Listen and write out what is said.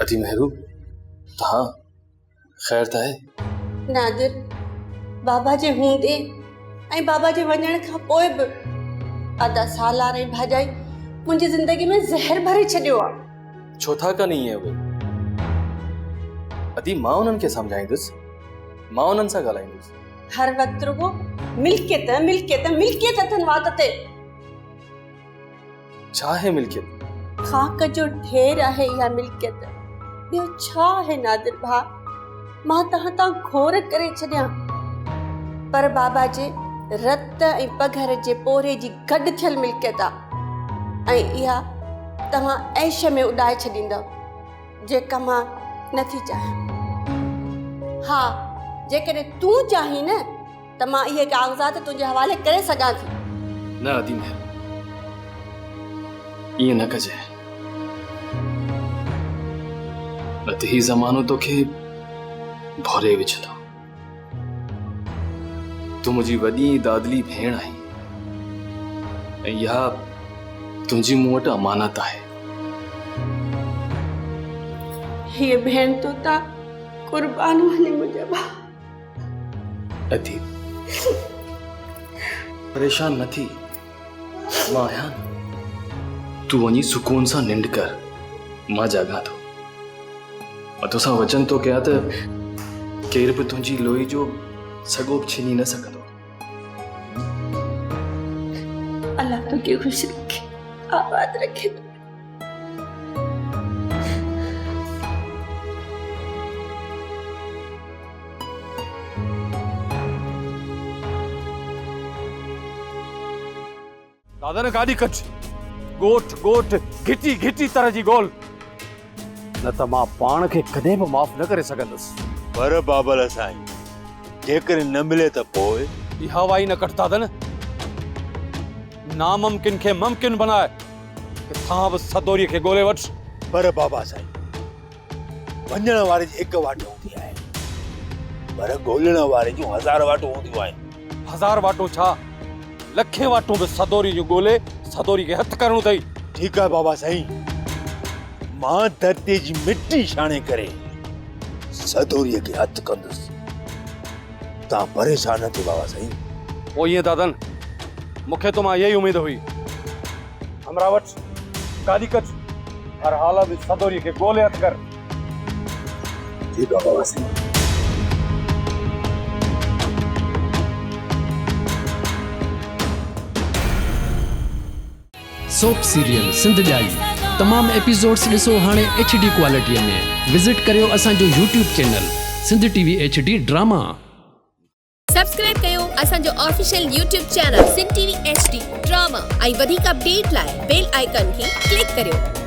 अति मेहरू तहां ख़ैर त आहे? नादिर, बाबा जे हूंदे ऐं बाबा जे वञण खां पोइ बि अदा सालार ऐं भाॼाई मुंहिंजी ज़िंदगी में ज़हर भरे छॾियो आहे। छो था कनि ईअं उहे? अदी मां उन्हनि खे सम्झाईंदुसि, मां उन्हनि सां ॻाल्हाईंदुसि। हर वक़्तु रुगो मिल्कियत मिल्कियत मिल्कियत अथनि वात ते। छा आहे मिल्कियत? खाक जो ढेर आहे इहा मिल्कियत, ॿियो छा आहे नादिर भा? मां तव्हां तां घोर करे छॾियां, पर बाबा जे रत ऐं पघर जे पोरे जी गॾु थियल मिल्कियत आहे, ऐं इहा तव्हां ऐश में उॾाए छॾींदव, जेका मां नथी चाहियां। हा, जेकॾहिं तूं चाहीं न त मां इहे कागज़ात तुंहिंजे हवाले करे सघां थी। न अदी मेहरू, ईअं न कजे। न त ही ज़मानो तोखे भोरे विझंदो। तूं मुंहिंजी वॾी दादली भेण आहीं, ऐं इहा तुंहिंजी मूं वटि अमानत आहे। हीअ भेण तो ता कुर्बान वञे मुंहिंजा भाउ। अदी परेशान न थी, मां आहियां। तूं वञी सुकून सां निंड कर, मां जाॻां थो। मां तोसां वचन थो कयां त केर बि तुंहिंजी लोही जो सॻो बि छीनी न सघंदो। अल्लाह तोखे ख़ुशि रखे, आबाद रखे। दादा ने गाड़ी कच, गोठ गोठ घिटी घिटी तरह जी गोल, न त मां पाण खे कॾहिं बि माफ़ न करे सघंदुसि। पर बाबल साईं, जेकर न मिले त पोइ इहा हवाई न कट दादन। नामुमकिन खे मुमकिन बनाए किथां बि सदोरीअ खे ॻोल्हे वठ। पर बाबा साईं, वञण वारे जी हिकु वाट हूंदी आहे, पर ॻोल्हण वारे जूं 1000 वाटूं हूंदियूं आहिनि। 1000 वाटूं छा, लखे वाटूं बि सदोरी जूं ॻोल्हे सदोरी खे हथु करणो अथई। ठीकु आहे बाबा साईं, मां धरती जी मिट्टी छाणे करे सदोरीअ खे हथु कंदुसि। तव्हां परेशान न थियो बाबा साईं। पोइ ईअं दादन, मूंखे तो मां यही उम्मीद हुई। हमरा वटि गाड़ी कच, हर हालत में सदोरी खे ॻोल्हे हथु कर। ठीकु आहे बाबा साईं। सोप सीरियल सिंध जाई तमाम एपिसोड्स ॾिसो हाणे HD क्वालिटीअ में। विज़िट करियो असांजो YouTube channel Sindh TV HD drama. Subscribe कयो असांजो official YouTube channel Sindh TV HD drama ऐं वधीक अपडेट लाइ बेल आइकन खे क्लिक करियो।